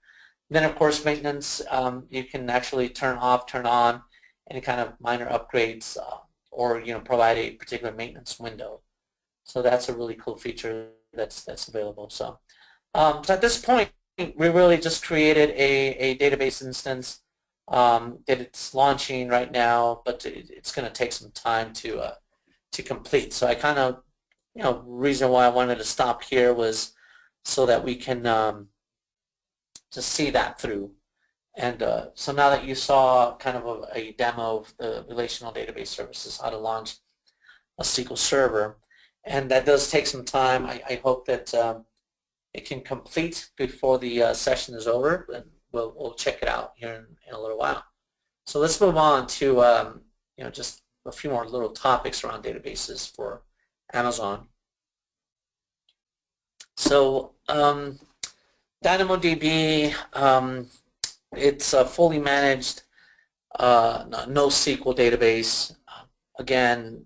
Speaker 2: Then, of course, maintenance, you can actually turn off, turn on any kind of minor upgrades, or, you know, provide a particular maintenance window. So that's a really cool feature that's available. So, so at this point, we really just created a database instance that it's launching right now, but it's going to take some time to complete. So I kind of, you know, reason why I wanted to stop here was so that we can just see that through. And so now that you saw kind of a demo of the relational database services, how to launch a SQL Server, and that does take some time. I hope that it can complete before the session is over, and we'll check it out here in a little while. So let's move on to you know, just a few more little topics around databases for Amazon. So DynamoDB, it's a fully managed NoSQL database. Again,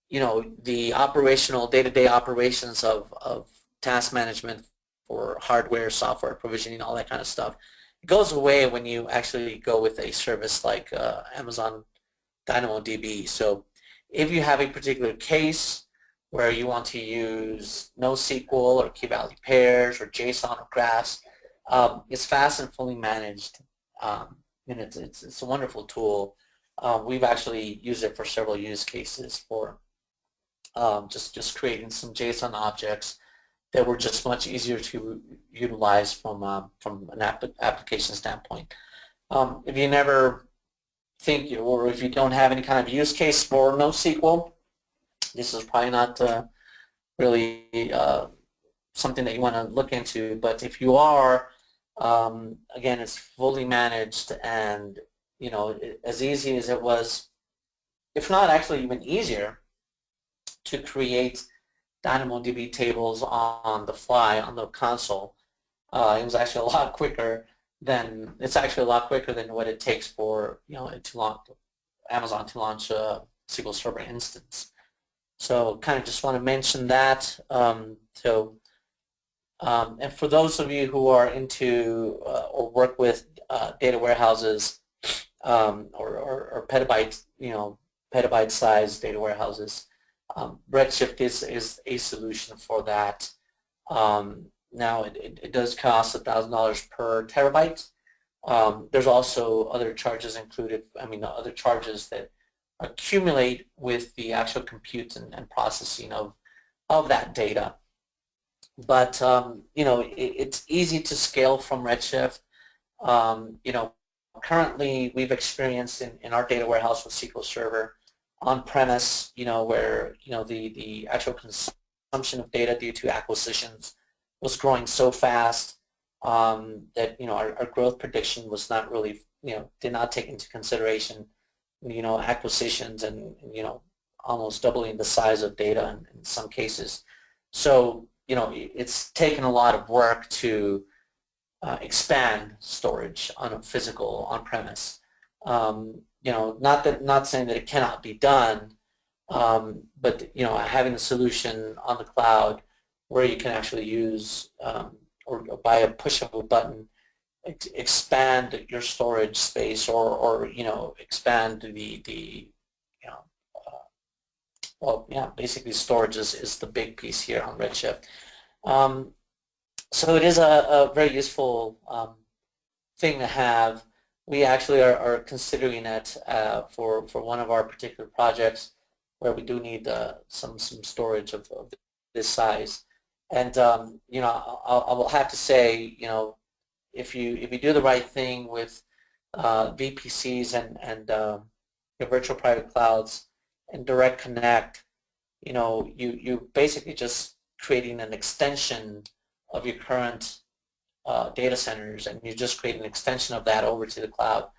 Speaker 2: you know, the operational, day-to-day operations of task management for hardware, software provisioning, all that kind of stuff, it goes away when you actually go with a service like Amazon DynamoDB. So if you have a particular case where you want to use NoSQL or key-value pairs or JSON or graphs, it's fast and fully managed, and it's a wonderful tool. We've actually used it for several use cases for just creating some JSON objects that were just much easier to utilize from an application standpoint. If you never think, or if you don't have any kind of use case for NoSQL, this is probably not really something that you want to look into. But if you are, again, it's fully managed, and you know, as easy as it was, if not actually even easier, to create DynamoDB tables on the fly on the console. It was actually a lot quicker than, what it takes for, you know, to launch Amazon to launch a SQL Server instance. So kind of just want to mention that. And for those of you who are into or work with data warehouses or petabyte, you know, petabyte-sized data warehouses, Redshift is a solution for that. Now it does cost $1,000 per terabyte. There's also other charges included. I mean, other charges that accumulate with the actual compute and processing of that data. But you know, it's easy to scale from Redshift. You know, currently we've experienced in our data warehouse with SQL Server on-premise, you know, where, you know, the actual consumption of data due to acquisitions was growing so fast that, you know, our growth prediction was not really, you know, did not take into consideration, you know, acquisitions and, you know, almost doubling the size of data in some cases. So, you know, it's taken a lot of work to expand storage on a physical on-premise. You know, not saying that it cannot be done, but you know, having a solution on the cloud where you can actually use or by a push of a button expand your storage space, or you know, expand the you know, well, yeah, basically storage is the big piece here on Redshift. So it is a very useful thing to have. We actually are considering it for one of our particular projects. where we do need some storage of this size. And you know, I will have to say, you know, if you do the right thing with VPCs and your virtual private clouds and direct connect, you know, you basically just creating an extension of your current data centers, and you just create an extension of that over to the cloud,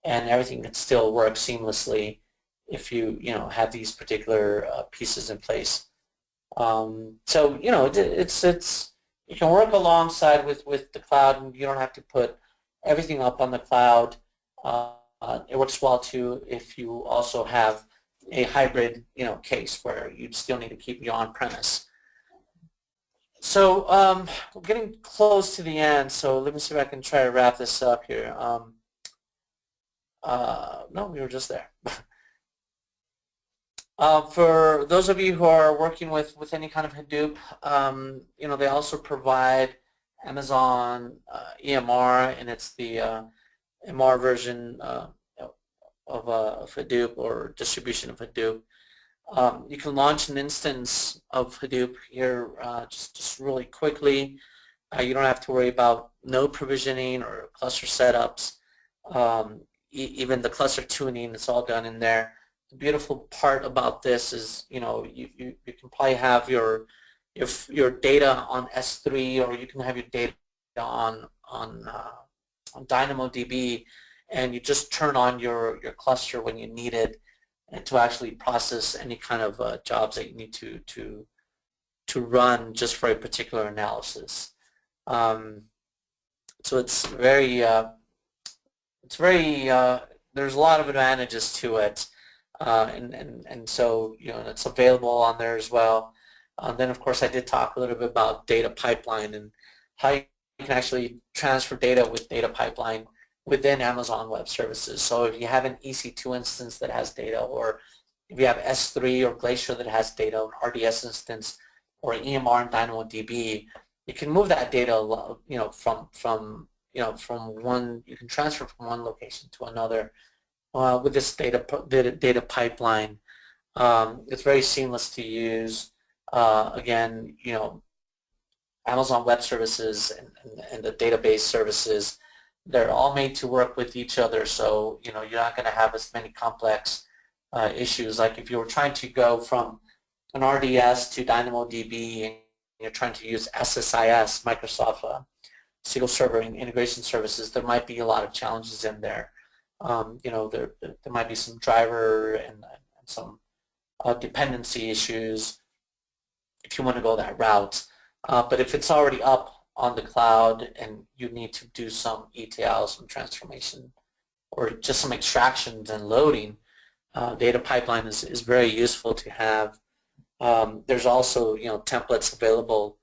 Speaker 2: and everything can still work seamlessly if you have these particular pieces in place. So you know, you can work alongside with the cloud, and you don't have to put everything up on the cloud. It works well too if you also have a hybrid case where you still need to keep you on premise. So we're getting close to the end, so let me see if I can try to wrap this up here. No, we were just there. For those of you who are working with any kind of Hadoop, you know, they also provide Amazon EMR, and it's the EMR version of Hadoop, or distribution of Hadoop. You can launch an instance of Hadoop here just really quickly. You don't have to worry about node provisioning or cluster setups. Even the cluster tuning, it's all done in there. The beautiful part about this is, you know, you can probably have your data on S3, or you can have your data on DynamoDB, and you just turn on your cluster when you need it, and to actually process any kind of jobs that you need to run just for a particular analysis. So it's very there's a lot of advantages to it, and so it's available on there as well. Then of course I did talk a little bit about data pipeline and how you can actually transfer data with data pipeline within Amazon Web Services. So if you have an EC2 instance that has data, or if you have S3 or Glacier that has data, an RDS instance, or EMR and DynamoDB, you can move that data, from one, you can transfer from one location to another with this data pipeline. It's very seamless to use. Again, Amazon Web Services and the database services, they're all made to work with each other, so you're not going to have as many complex issues. Like if you were trying to go from an RDS to DynamoDB, and you're trying to use SSIS, Microsoft SQL Server Integration Services, there might be a lot of challenges in there. There might be some driver and some dependency issues if you want to go that route. But if it's already up on the cloud and you need to do some ETL, some transformation, or just some extractions and loading, data pipeline is very useful to have. There's also templates available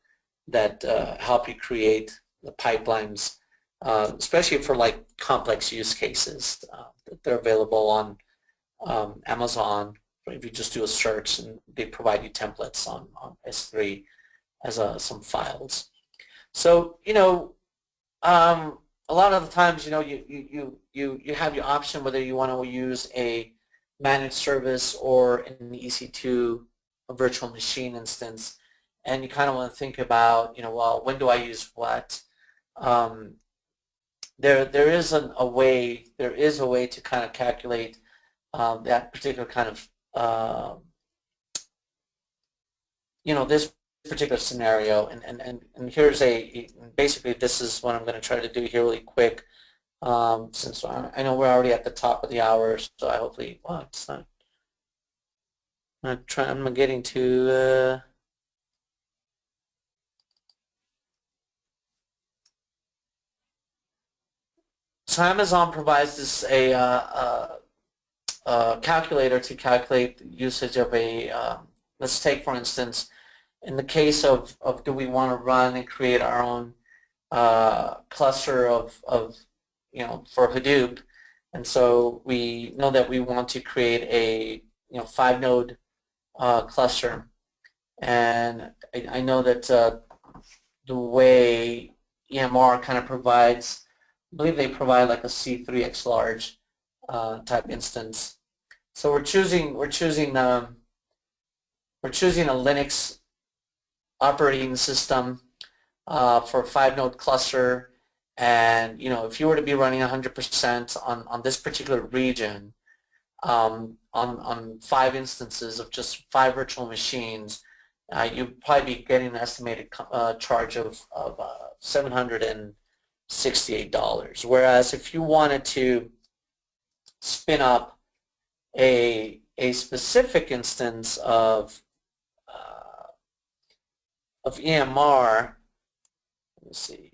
Speaker 2: that help you create the pipelines, especially for like complex use cases. They're available on Amazon. If you just do a search, and they provide you templates on S3 as some files. So a lot of the times you have your option whether you want to use a managed service or an EC2, a virtual machine instance, and you kind of want to think about well, when do I use what? There is a way to kind of calculate that particular kind of this particular scenario, and here's basically this is what I'm going to try to do here really quick, since I know we're already at the top of the hour, so I hopefully, well, it's not. I'm getting to so Amazon provides this a calculator to calculate the usage of let's take for instance, in the case of do we want to run and create our own cluster of for Hadoop, and so we know that we want to create a 5-node cluster, and I know that the way EMR kind of provides, I believe they provide like a C3x large type instance. So we're choosing we're choosing a Linux operating system for a 5-node cluster, and if you were to be running 100% on this particular region, on 5 instances of just 5 virtual machines, you'd probably be getting an estimated charge of $768. Whereas if you wanted to spin up a specific instance of EMR, let me see.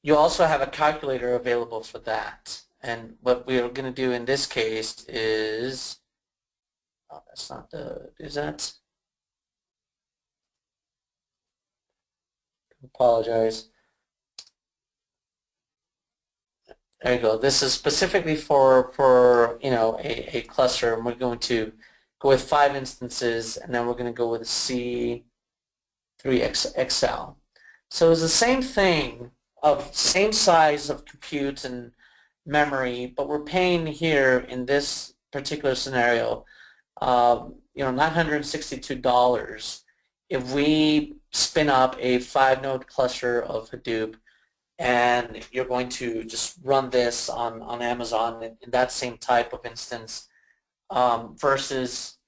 Speaker 2: You also have a calculator available for that. And what we're going to do in this case is, oh, that's not the, is that? Apologize. There you go. This is specifically for a cluster, and we're going to go with 5 instances, and then we're going to go with C3XL. So it's the same thing, of same size of compute and memory, but we're paying here in this particular scenario, $962 if we spin up a 5-node cluster of Hadoop, and you're going to just run this on Amazon in that same type of instance, versus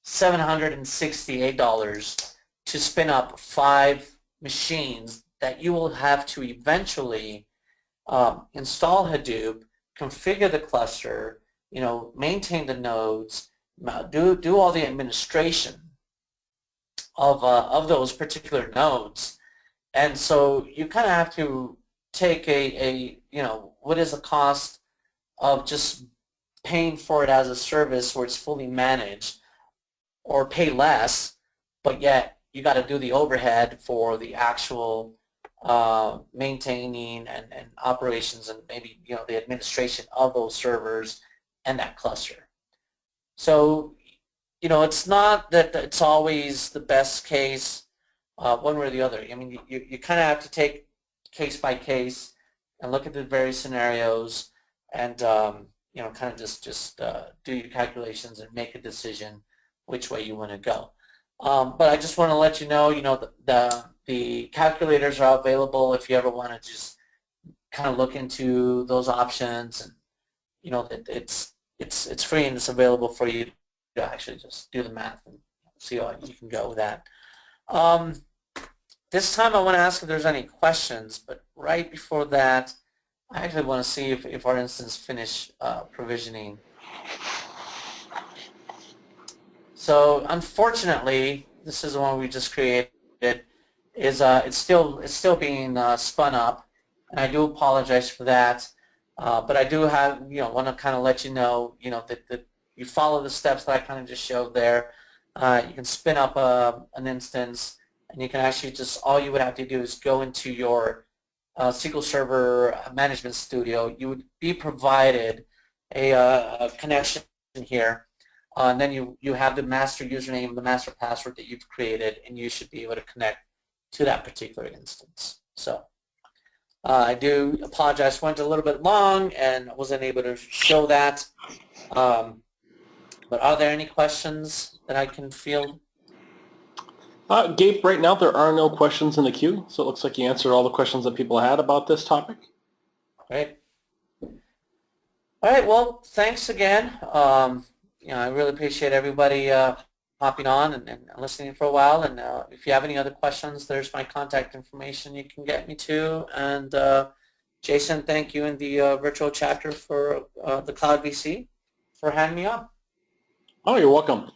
Speaker 2: $768 to spin up 5 machines that you will have to eventually install Hadoop, configure the cluster, maintain the nodes, do all the administration of those particular nodes. And so you kind of have to take what is the cost of just paying for it as a service where it's fully managed, or pay less, but yet you got to do the overhead for the actual maintaining and operations, and maybe the administration of those servers and that cluster. So it's not that it's always the best case one way or the other. I mean, you kind of have to take case by case and look at the various scenarios, and kind of just do your calculations and make a decision which way you want to go. But I just want to let you know, the calculators are available if you ever want to just kind of look into those options, and that it's free and it's available for you to actually just do the math and see how you can go with that. This time I want to ask if there's any questions, but right before that, I actually want to see if our instance finished provisioning. So unfortunately, this is the one we just created. It's still being spun up, and I do apologize for that. But I do have want to kind of let you know that you follow the steps that I kind of just showed there. You can spin up an instance, and you can actually just, all you would have to do is go into your SQL Server Management Studio. You would be provided a connection here, and then you have the master username, the master password that you've created, and you should be able to connect to that particular instance. So I do apologize, went a little bit long and wasn't able to show that. But are there any questions that I can field?
Speaker 1: Gabe, right now there are no questions in the queue, so it looks like you answered all the questions that people had about this topic.
Speaker 2: Great. All right, well, thanks again. I really appreciate everybody hopping on and listening for a while. And if you have any other questions, there's my contact information you can get me to. And Jason, thank you and the virtual chapter for the Cloud VC for having me on.
Speaker 1: Oh, you're welcome.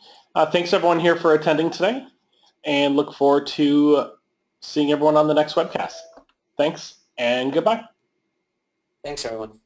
Speaker 1: Thanks everyone here for attending today, and look forward to seeing everyone on the next webcast. Thanks and goodbye.
Speaker 2: Thanks everyone.